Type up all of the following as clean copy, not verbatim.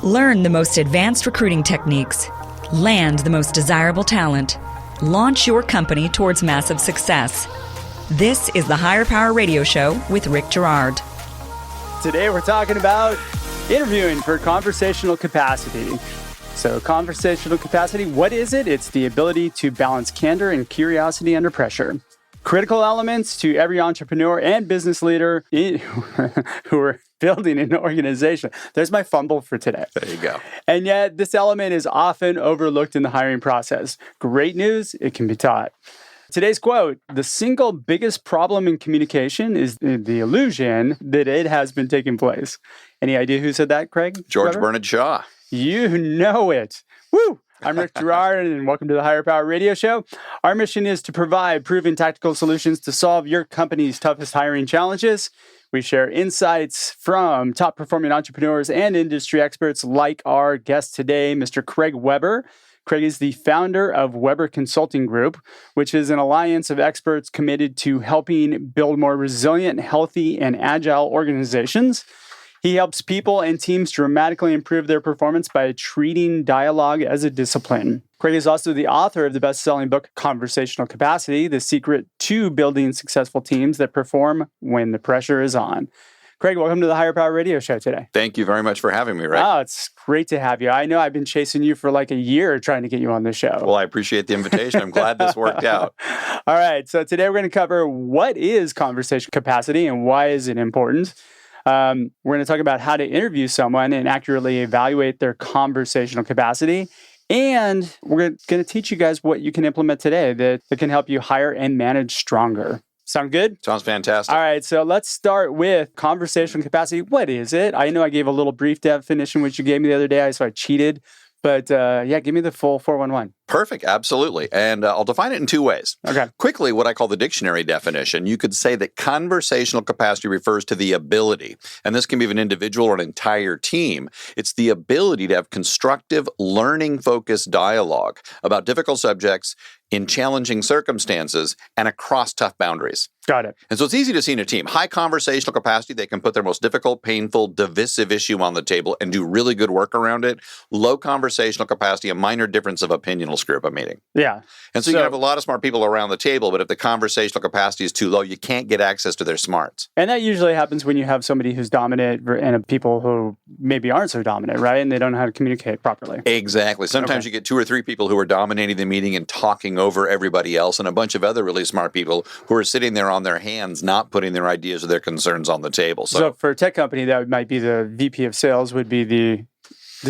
Learn the most advanced recruiting techniques. Land the most desirable talent. Launch your company towards massive success. This is the Higher Power Radio Show with Rick Girard. Today we're talking about interviewing for conversational capacity. So conversational capacity, what is it? It's the ability to balance candor and curiosity under pressure. Critical elements to every entrepreneur and business leader who are building an organization. There's my fumble for today. There you go. And yet this element is often overlooked in the hiring process. Great news, it can be taught. Today's quote, the single biggest problem in communication is the illusion that it has been taking place. Any idea who said that, Craig? George Bernard Shaw. You know it. Woo! I'm Rick Girard, and welcome to the Higher Power Radio Show. Our mission is to provide proven tactical solutions to solve your company's toughest hiring challenges. We share insights from top-performing entrepreneurs and industry experts like our guest today, Mr. Craig Weber. Craig is the founder of Weber Consulting Group, which is an alliance of experts committed to helping build more resilient, healthy, and agile organizations. He helps people and teams dramatically improve their performance by treating dialogue as a discipline. Craig is also the author of the best-selling book, Conversational Capacity, The Secret to Building Successful Teams That Perform When the Pressure is On. Craig, welcome to the Higher Power Radio Show today. Thank you very much for having me, Rick. Oh, it's great to have you. I know I've been chasing you for like a year trying to get you on the show. Well, I appreciate the invitation. I'm glad this worked out. All right. So today we're going to cover what is conversation capacity and why is it important. We're going to talk about how to interview someone and accurately evaluate their conversational capacity. And we're going to teach you guys what you can implement today that can help you hire and manage stronger. Sound good? Sounds fantastic. All right, so let's start with conversational capacity. What is it? I know I gave a little brief definition, which you gave me the other day, so I cheated. But give me the full 411. Perfect. Absolutely. And I'll define it in two ways. Okay. Quickly, what I call the dictionary definition, you could say that conversational capacity refers to the ability, and this can be of an individual or an entire team. It's the ability to have constructive, learning-focused dialogue about difficult subjects in challenging circumstances and across tough boundaries. Got it. And so it's easy to see in a team. High conversational capacity, they can put their most difficult, painful, divisive issue on the table and do really good work around it. Low conversational capacity, a minor difference of opinion will screw up a meeting. Yeah. And so you can have a lot of smart people around the table, but if the conversational capacity is too low, you can't get access to their smarts. And that usually happens when you have somebody who's dominant and people who maybe aren't so dominant, right? And they don't know how to communicate properly. Exactly. Sometimes you get two or three people who are dominating the meeting and talking over everybody else, and a bunch of other really smart people who are sitting there on their hands, not putting their ideas or their concerns on the table. So for a tech company, that might be the VP of sales would be the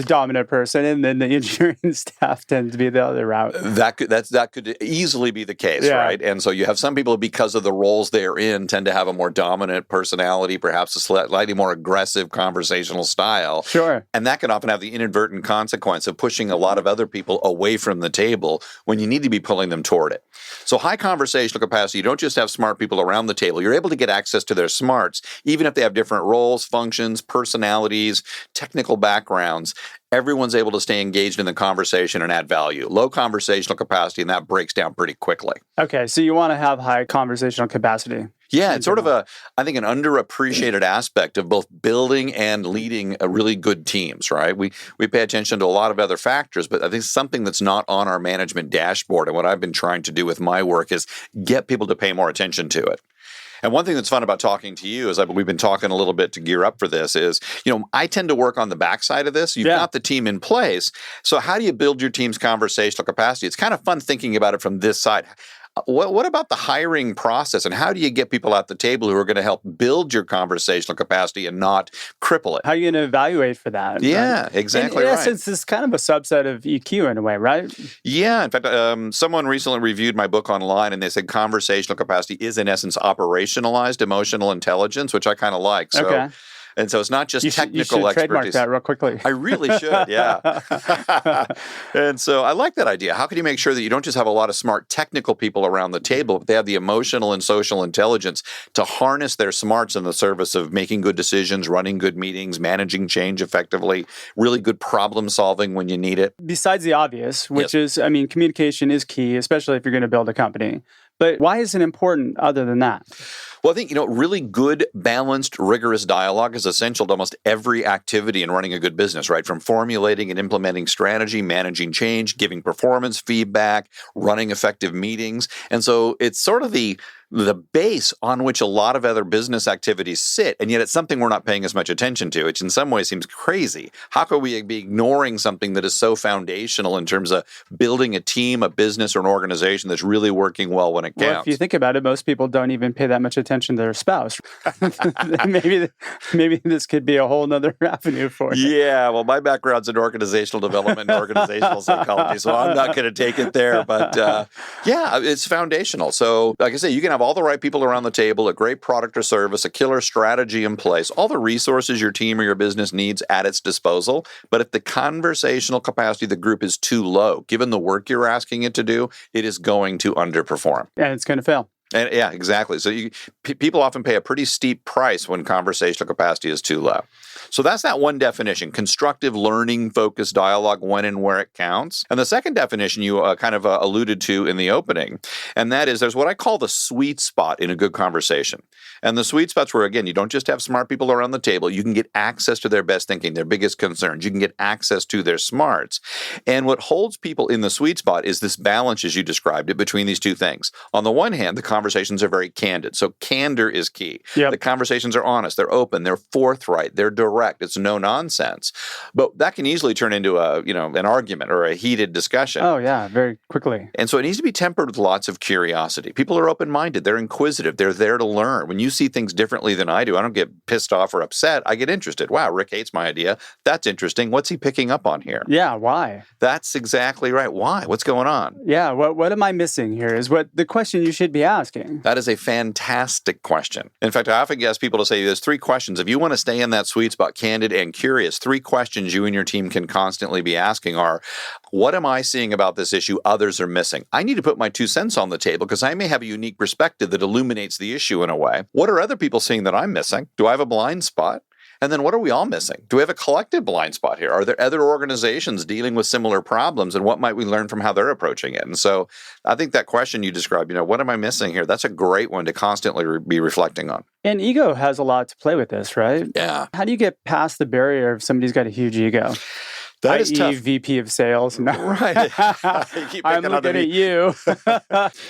dominant person, and then the engineering staff tends to be the other route. That could easily be the case, yeah. Right? And so you have some people, because of the roles they're in, tend to have a more dominant personality, perhaps a slightly more aggressive conversational style. Sure. And that can often have the inadvertent consequence of pushing a lot of other people away from the table when you need to be pulling them toward it. So high conversational capacity, you don't just have smart people around the table. You're able to get access to their smarts, even if they have different roles, functions, personalities, technical backgrounds. Everyone's able to stay engaged in the conversation and add value. Low conversational capacity, and that breaks down pretty quickly. Okay, so you want to have high conversational capacity. Yeah, it's sort of I think an underappreciated aspect of both building and leading a really good teams, right? We pay attention to a lot of other factors, but I think something that's not on our management dashboard, and what I've been trying to do with my work is get people to pay more attention to it. And one thing that's fun about talking to you is we've been talking a little bit to gear up for this is, I tend to work on the backside of this. You've got the team in place. So how do you build your team's conversational capacity? It's kind of fun thinking about it from this side. What about the hiring process, and how do you get people at the table who are going to help build your conversational capacity and not cripple it? How are you going to evaluate for that? Yeah, right? exactly in right. essence, it's kind of a subset of EQ in a way, right? Yeah. In fact, someone recently reviewed my book online, and they said conversational capacity is, in essence, operationalized emotional intelligence, which I kind of like. So, okay. And so it's not just technical you should expertise. Trademark that real quickly. I really should, yeah. And so I like that idea. How can you make sure that you don't just have a lot of smart technical people around the table, but they have the emotional and social intelligence to harness their smarts in the service of making good decisions, running good meetings, managing change effectively, really good problem solving when you need it? Besides the obvious, which is, communication is key, especially if you're going to build a company. But why is it important other than that? Well, I think, really good, balanced, rigorous dialogue is essential to almost every activity in running a good business, right? From formulating and implementing strategy, managing change, giving performance feedback, running effective meetings. And so it's sort of the base on which a lot of other business activities sit, and yet it's something we're not paying as much attention to, which in some ways seems crazy. How could we be ignoring something that is so foundational in terms of building a team, a business, or an organization that's really working well when it counts? Well, if you think about it, most people don't even pay that much attention to their spouse. maybe this could be a whole nother avenue for you. Yeah, well, my background's in organizational development and organizational psychology, so I'm not going to take it there. But yeah, it's foundational. So like I say, you can have all the right people around the table, a great product or service, a killer strategy in place, all the resources your team or your business needs at its disposal. But if the conversational capacity of the group is too low, given the work you're asking it to do, it is going to underperform. And it's going to fail. And yeah, exactly. So people often pay a pretty steep price when conversational capacity is too low. So that's that one definition: constructive, learning-focused dialogue when and where it counts. And the second definition you kind of alluded to in the opening, and that is there's what I call the sweet spot in a good conversation. And the sweet spot's where, again, you don't just have smart people around the table. You can get access to their best thinking, their biggest concerns. You can get access to their smarts. And what holds people in the sweet spot is this balance, as you described it, between these two things. On the one hand, the conversations are very candid. So candor is key. Yep. The conversations are honest. They're open. They're forthright. They're direct. It's no nonsense. But that can easily turn into an argument or a heated discussion. Oh, yeah, very quickly. And so it needs to be tempered with lots of curiosity. People are open-minded. They're inquisitive. They're there to learn. When you see things differently than I do, I don't get pissed off or upset. I get interested. Wow, Rick hates my idea. That's interesting. What's he picking up on here? Yeah, why? That's exactly right. Why? What's going on? Yeah, what am I missing here is what the question you should be asking. That is a fantastic question. In fact, I often ask people to say there's 3 questions. If you want to stay in that sweet spot, candid and curious, 3 questions you and your team can constantly be asking are, what am I seeing about this issue others are missing? I need to put my 2 cents on the table because I may have a unique perspective that illuminates the issue in a way. What are other people seeing that I'm missing? Do I have a blind spot? And then what are we all missing? Do we have a collective blind spot here? Are there other organizations dealing with similar problems, and what might we learn from how they're approaching it? And so I think that question you described, what am I missing here? That's a great one to constantly be reflecting on. And ego has a lot to play with this, right? Yeah. How do you get past the barrier if somebody's got a huge ego? That is tough. VP of sales. No. Right. I'm looking at you.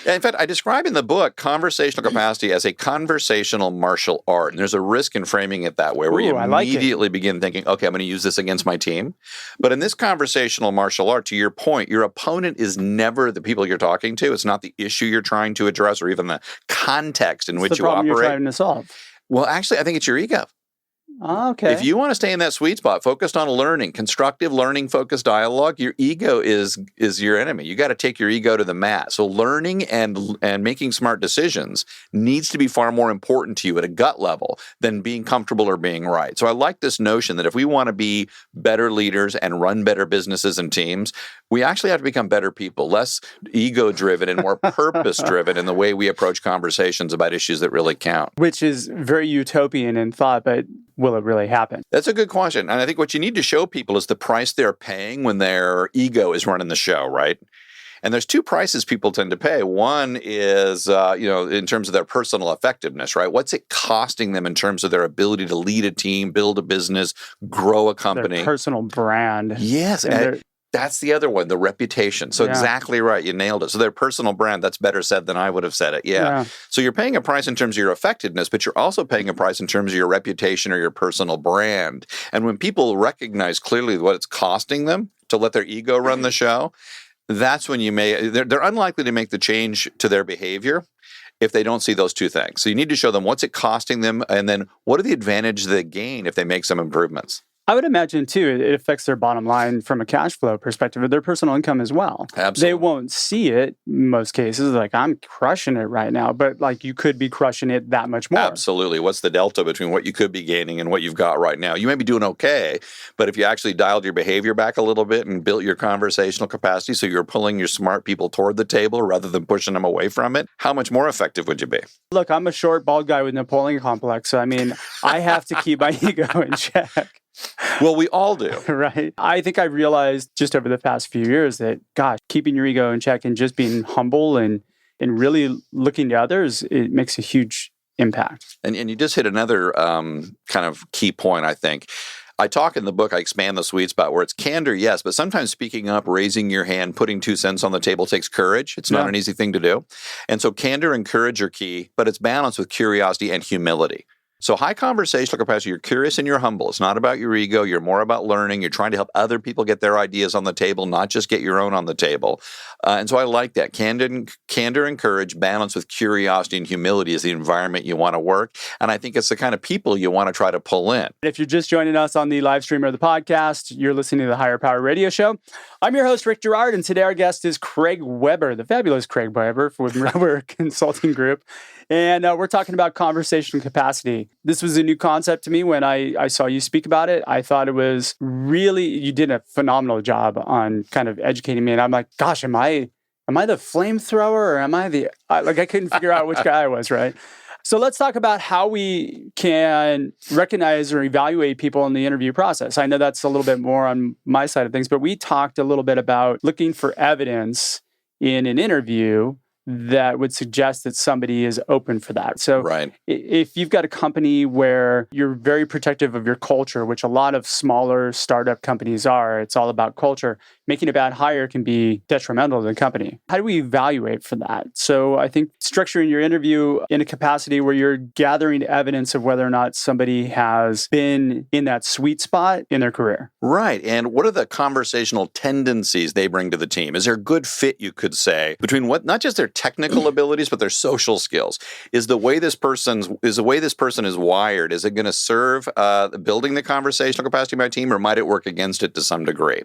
In fact, I describe in the book conversational capacity as a conversational martial art. And there's a risk in framing it that way, where you immediately begin thinking, okay, I'm going to use this against my team. But in this conversational martial art, to your point, your opponent is never the people you're talking to. It's not the issue you're trying to address or even the context in which you operate. You're trying to solve. Well, actually, I think it's your ego. Okay. If you want to stay in that sweet spot, focused on learning, constructive learning, focused dialogue, your ego is your enemy. You got to take your ego to the mat. So learning and making smart decisions needs to be far more important to you at a gut level than being comfortable or being right. So I like this notion that if we want to be better leaders and run better businesses and teams, we actually have to become better people, less ego-driven and more purpose-driven in the way we approach conversations about issues that really count. Which is very utopian in thought, but will it really happen? That's a good question. And I think what you need to show people is the price they're paying when their ego is running the show, right? And there's 2 prices people tend to pay. One is, in terms of their personal effectiveness, right? What's it costing them in terms of their ability to lead a team, build a business, grow a company? Their personal brand. Yes. That's the other one, the reputation. So exactly right. You nailed it. So their personal brand, that's better said than I would have said it. Yeah. So you're paying a price in terms of your effectiveness, but you're also paying a price in terms of your reputation or your personal brand. And when people recognize clearly what it's costing them to let their ego run the show, that's when they're unlikely to make the change to their behavior if they don't see those 2 things. So you need to show them what's it costing them, and then what are the advantages they gain if they make some improvements. I would imagine, too, it affects their bottom line from a cash flow perspective, their personal income as well. Absolutely. They won't see it in most cases, like, I'm crushing it right now, but like you could be crushing it that much more. Absolutely. What's the delta between what you could be gaining and what you've got right now? You may be doing okay, but if you actually dialed your behavior back a little bit and built your conversational capacity so you're pulling your smart people toward the table rather than pushing them away from it, how much more effective would you be? Look, I'm a short, bald guy with Napoleon complex, so I mean, I have to keep my ego in check. Well, we all do. Right. I think I realized just over the past few years that, gosh, keeping your ego in check and just being humble and and really looking to others, it makes a huge impact. And you just hit another kind of key point, I think. I talk in the book, I expand the sweet spot where it's candor, yes, but sometimes speaking up, raising your hand, putting 2 cents on the table takes courage. It's not an easy thing to do. And so candor and courage are key, but it's balanced with curiosity and humility. So high conversational capacity, you're curious and you're humble. It's not about your ego. You're more about learning. You're trying to help other people get their ideas on the table, not just get your own on the table. And so I like that. Candor and courage balanced with curiosity and humility is the environment you want to work. And I think it's the kind of people you want to try to pull in. If you're just joining us on the live stream or the podcast, you're listening to the Higher Power Radio Show. I'm your host, Rick Girard, and today our guest is Craig Weber, the fabulous Craig Weber from Weber Consulting Group. And we're talking about conversational capacity. This was a new concept to me when I saw you speak about it. I thought it was really, you did a phenomenal job on kind of educating me. And I'm like, gosh, am I the flamethrower or am I I couldn't figure out which guy I was, right? So let's talk about how we can recognize or evaluate people in the interview process. I know that's a little bit more on my side of things, but we talked a little bit about looking for evidence in an interview that would suggest that somebody is open for that. So if you've got a company where you're very protective of your culture, which a lot of smaller startup companies are, it's all about culture, making a bad hire can be detrimental to the company. How do we evaluate for that? So I think structuring your interview in a capacity where you're gathering evidence of whether or not somebody has been in that sweet spot in their career. Right. And what are the conversational tendencies they bring to the team? Is there a good fit, you could say, between not just their technical abilities, but their social skills? Is the way this person is wired, is it going to serve building the conversational capacity of my team, or might it work against it to some degree?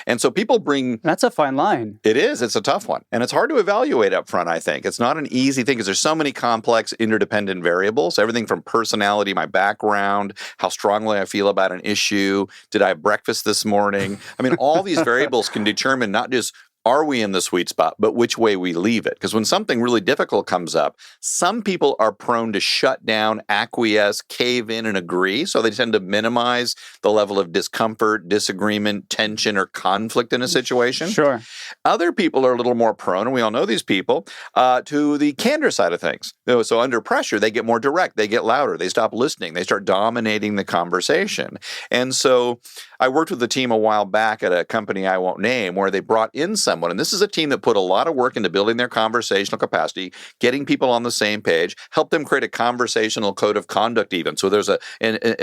And so people bring... That's a fine line. It is. It's a tough one. And it's hard to evaluate up front, I think. It's not an easy thing because there's so many complex interdependent variables, everything from personality, my background, how strongly I feel about an issue, did I have breakfast this morning? I mean, all these variables can determine not just are we in the sweet spot, but which way we leave it. Because when something really difficult comes up, some people are prone to shut down, acquiesce, cave in, and agree. So they tend to minimize the level of discomfort, disagreement, tension, or conflict in a situation. Sure. Other people are a little more prone, and we all know these people, to the candor side of things. So under pressure, they get more direct, they get louder, they stop listening, they start dominating the conversation. And so I worked with a team a while back at a company I won't name where they brought in someone, and this is a team that put a lot of work into building their conversational capacity, getting people on the same page, help them create a conversational code of conduct even. So there's a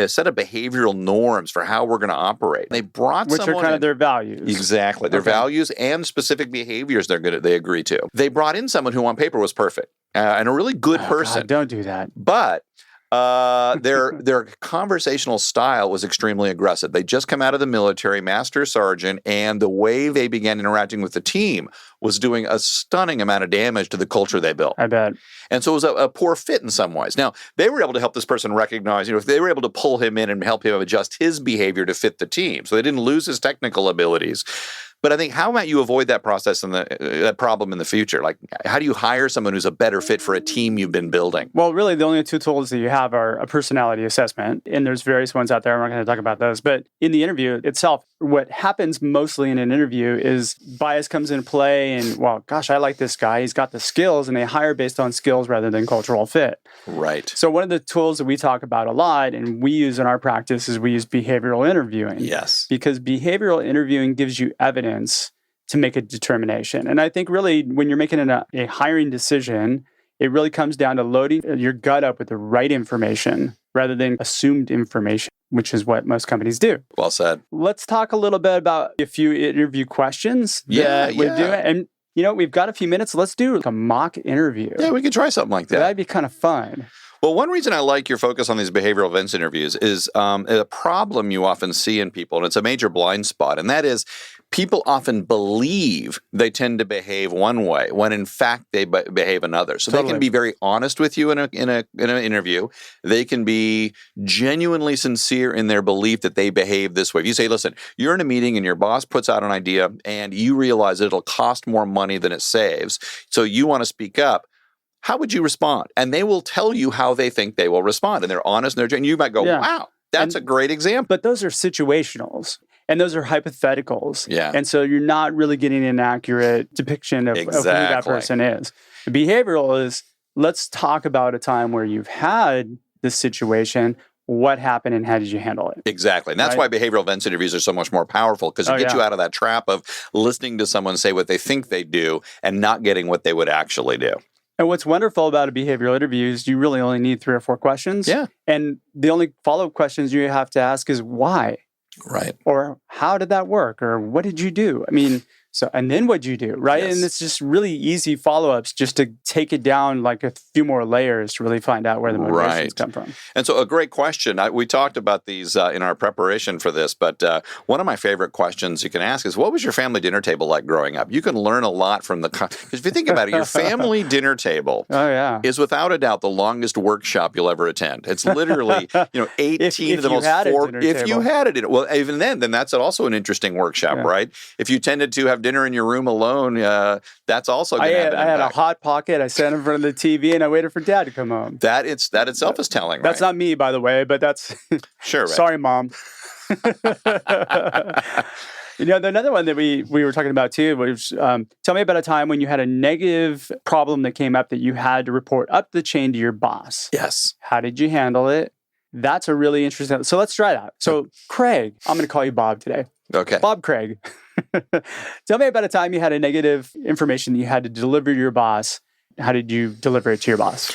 set of behavioral norms for how we're going to operate. They brought someone are kind of their values. Exactly. Their values and specific behaviors they agree to. They brought in someone who on paper was perfect and a really good person. God, don't do that. But their conversational style was extremely aggressive. They just come out of the military, master sergeant, and the way they began interacting with the team was doing a stunning amount of damage to the culture they built. I bet. And so it was a poor fit in some ways. Now, they were able to help this person recognize, if they were able to pull him in and help him adjust his behavior to fit the team. So they didn't lose his technical abilities. But I think, how might you avoid that process and that problem in the future? Like, how do you hire someone who's a better fit for a team you've been building? Well, really, the only two tools that you have are a personality assessment, and there's various ones out there. I'm not going to talk about those. But in the interview itself, what happens mostly in an interview is bias comes into play, and, well, gosh, I like this guy. He's got the skills, and they hire based on skills rather than cultural fit. Right. So one of the tools that we talk about a lot, and we use in our practice, is we use behavioral interviewing. Yes. Because behavioral interviewing gives you evidence to make a determination. And I think really when you're making a hiring decision, it really comes down to loading your gut up with the right information rather than assumed information, which is what most companies do. Well said. Let's talk a little bit about a few interview questions that we do. And we've got a few minutes. Let's do a mock interview. Yeah, we could try something like that. That'd be kind of fun. Well, one reason I like your focus on these behavioral events interviews is a problem you often see in people, and it's a major blind spot, and that is people often believe they tend to behave one way when in fact they behave another. So They can be very honest with you in an interview. They can be genuinely sincere in their belief that they behave this way. If you say, listen, you're in a meeting and your boss puts out an idea and you realize it'll cost more money than it saves, so you want to speak up, how would you respond? And they will tell you how they think they will respond. And they're honest and you might go, wow, that's a great example. But those are situationals. And those are hypotheticals. Yeah. And so you're not really getting an accurate depiction of who that person is. Behavioral is, let's talk about a time where you've had this situation. What happened and how did you handle it? Exactly. And that's why behavioral events interviews are so much more powerful, because it gets you out of that trap of listening to someone say what they think they do and not getting what they would actually do. And what's wonderful about a behavioral interview is you really only need 3 or 4 questions. Yeah. And the only follow-up questions you have to ask is why? Right. Or how did that work? Or what did you do? I mean, and then what'd you do? Right. Yes. And it's just really easy follow-ups just to take it down like a few more layers to really find out where the motivations come from. And so a great question. We talked about these in our preparation for this, but one of my favorite questions you can ask is, what was your family dinner table like growing up? You can learn a lot from because if you think about it, your family dinner table is without a doubt the longest workshop you'll ever attend. It's literally 18 of the most if you had it. Well, even then that's also an interesting workshop, right? If you tended to have dinner in your room alone, that's also going to have an impact. I had a hot pocket. I sat in front of the TV and I waited for Dad to come home. That itself is telling, right? That's not me, by the way, but that's sure. Right. Sorry, Mom. Another one that we were talking about too was tell me about a time when you had a negative problem that came up that you had to report up the chain to your boss. Yes. How did you handle it? That's a really interesting. So let's try that. So Craig, I'm going to call you Bob today. Okay. Bob Craig. Tell me about a time you had a negative information that you had to deliver to your boss. How did you deliver it to your boss?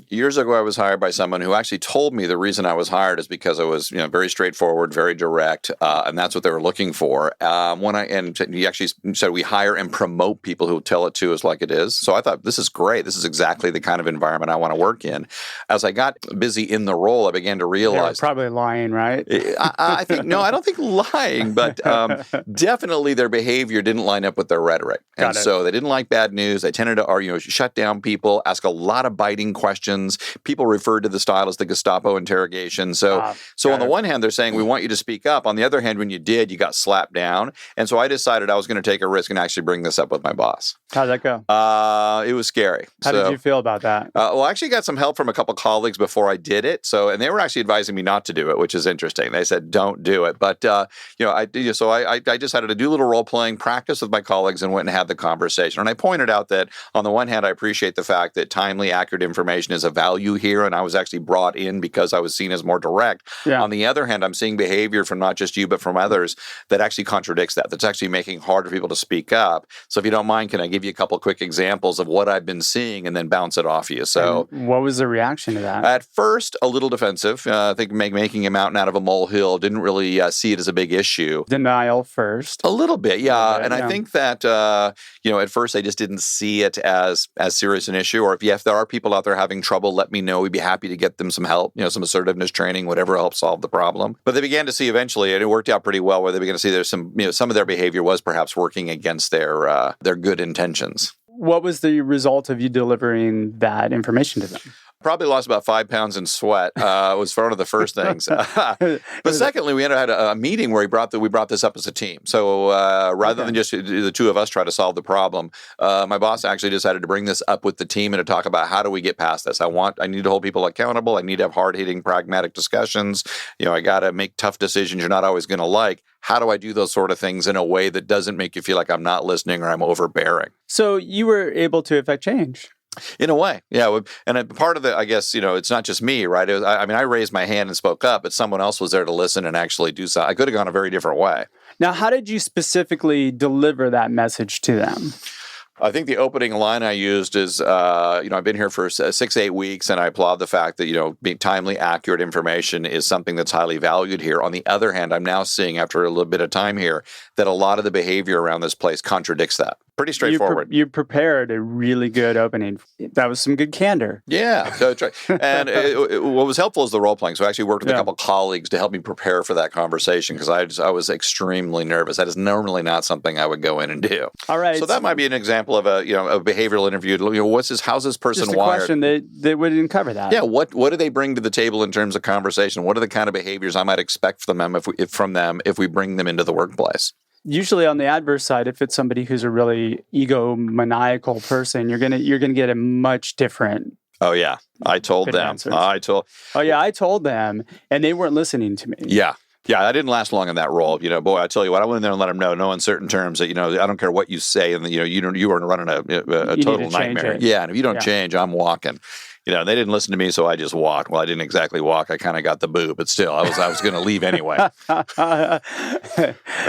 Years ago, I was hired by someone who actually told me the reason I was hired is because I was, very straightforward, very direct, and that's what they were looking for. And he actually said we hire and promote people who tell it to us like it is. So I thought, this is great. This is exactly the kind of environment I want to work in. As I got busy in the role, I began to realize they were probably lying, right? I don't think lying, but definitely their behavior didn't line up with their rhetoric, and so they didn't like bad news. They tended to, shut down people, ask a lot of biting questions. People referred to the style as the Gestapo interrogation. So on the one hand, they're saying, we want you to speak up. On the other hand, when you did, you got slapped down. And so I decided I was going to take a risk and actually bring this up with my boss. How'd that go? It was scary. How did you feel about that? Well, I actually got some help from a couple colleagues before I did it. And they were actually advising me not to do it, which is interesting. They said, don't do it. But, I decided to do a little role-playing practice with my colleagues and went and had the conversation. And I pointed out that on the one hand, I appreciate the fact that timely, accurate information is a value here, and I was actually brought in because I was seen as more direct. Yeah. On the other hand, I'm seeing behavior from not just you, but from others that actually contradicts that. That's actually making it harder for people to speak up. So if you don't mind, can I give you a couple quick examples of what I've been seeing and then bounce it off you? So, and what was the reaction to that? At first, a little defensive. I think making a mountain out of a molehill, didn't really see it as a big issue. Denial first. A little bit, yeah. I think that, at first they just didn't see it as serious an issue. Or if there are people out there having trouble, let me know. We'd be happy to get them some help, some assertiveness training, whatever helps solve the problem. But they began to see eventually, and it worked out pretty well, where they began to see there's some of their behavior was perhaps working against their good intentions. What was the result of you delivering that information to them? Probably lost about 5 pounds in sweat. Was one of the first things. But secondly, we had a meeting where we brought this up as a team. So rather than just the two of us try to solve the problem, my boss actually decided to bring this up with the team and to talk about how do we get past this. I need to hold people accountable. I need to have hard-hitting, pragmatic discussions. I got to make tough decisions you're not always going to like. How do I do those sort of things in a way that doesn't make you feel like I'm not listening or I'm overbearing? So you were able to affect change. In a way, yeah. And part of I guess, it's not just me, right? I raised my hand and spoke up, but someone else was there to listen and actually do something. I could have gone a very different way. Now, how did you specifically deliver that message to them? I think the opening line I used is, I've been here for 6-8 weeks, and I applaud the fact that, being timely, accurate information is something that's highly valued here. On the other hand, I'm now seeing, after a little bit of time here, that a lot of the behavior around this place contradicts that. Pretty straightforward. You prepared a really good opening. That was some good candor. Yeah. So and what was helpful is the role playing. So I actually worked with a couple of colleagues to help me prepare for that conversation because I was extremely nervous. That is normally not something I would go in and do. All right. So that might be an example of a behavioral interview. How's this person just a wired? Question that wouldn't cover that. Yeah. What do they bring to the table in terms of conversation? What are the kind of behaviors I might expect from them if we bring them into the workplace? Usually on the adverse side, if it's somebody who's a really egomaniacal person, you're gonna get a much different. Oh yeah, I told them. I told them, and they weren't listening to me. Yeah. Yeah, I didn't last long in that role. Boy, I tell you what, I went in there and let them know, no uncertain terms, that I don't care what you say, and you are running a total nightmare. Yeah, and if you don't change, I'm walking. They didn't listen to me, so I just walked. Well, I didn't exactly walk. I kind of got the boo, but still, I was going to leave anyway. And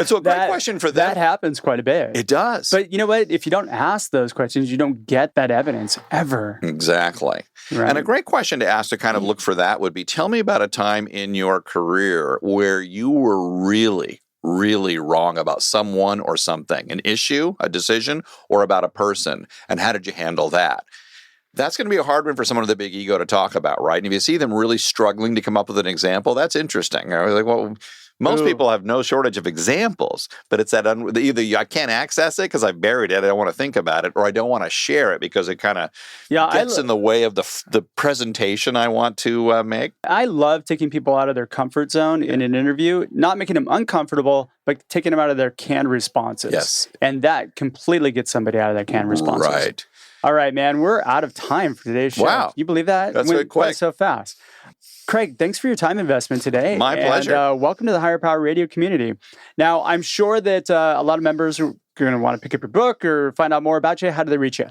so a great question for them. That happens quite a bit. It does. But you know what? If you don't ask those questions, you don't get that evidence ever. Exactly. Right. And a great question to ask to kind of look for that would be, tell me about a time in your career where you were really wrong about someone or something, an issue, a decision, or about a person, and how did you handle that? That's going to be a hard one for someone with a big ego to talk about, right? And if you see them really struggling to come up with an example, that's interesting. Most people have no shortage of examples, but it's that either I can't access it because I buried it, I don't want to think about it, or I don't want to share it because it kind of gets in the way of the presentation I want to make. I love taking people out of their comfort zone in an interview, not making them uncomfortable, but taking them out of their canned responses. Yes. And that completely gets somebody out of their canned responses. Right. All right, man, we're out of time for today's show. Wow. You believe that? That's very quick. So fast. Craig, thanks for your time investment today. My pleasure. And welcome to the Higher Power Radio community. Now, I'm sure that a lot of members are going to want to pick up your book or find out more about you. How do they reach you?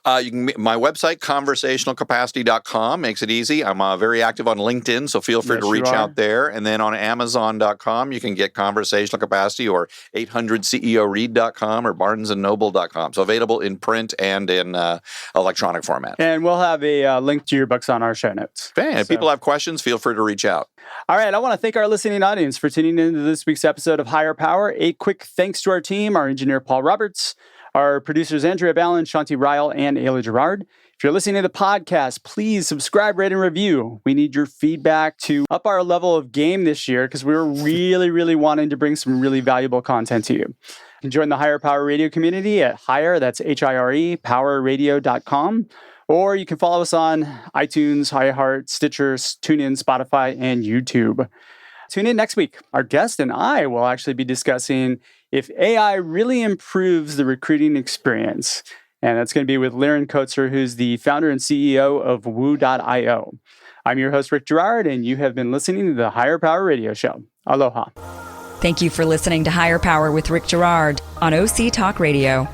My website, conversationalcapacity.com, makes it easy. I'm very active on LinkedIn, so feel free to reach out there. And then on Amazon.com, you can get Conversational Capacity, or 800ceoread.com or barnesandnoble.com. So available in print and in electronic format. And we'll have a link to your books on our show notes. And if people have questions, feel free to reach out. All right. I want to thank our listening audience for tuning into this week's episode of Higher Power. A quick thanks to our team, our engineer, Paul Roberts, our producers, Andrea Ballin, Shanti Ryle, and Ayla Gerard. If you're listening to the podcast, please subscribe, rate, and review. We need your feedback to up our level of game this year because we're really wanting to bring some really valuable content to you. You can join the Higher Power Radio community at Higher, that's HIRE, powerradio.com. Or you can follow us on iTunes, iHeart, Stitcher, TuneIn, Spotify, and YouTube. Tune in next week. Our guest and I will actually be discussing if AI really improves the recruiting experience. And that's going to be with Liren Kotzer, who's the founder and CEO of Woo.io. I'm your host, Rick Gerard, and you have been listening to the Higher Power Radio Show. Aloha. Thank you for listening to Higher Power with Rick Gerard on OC Talk Radio.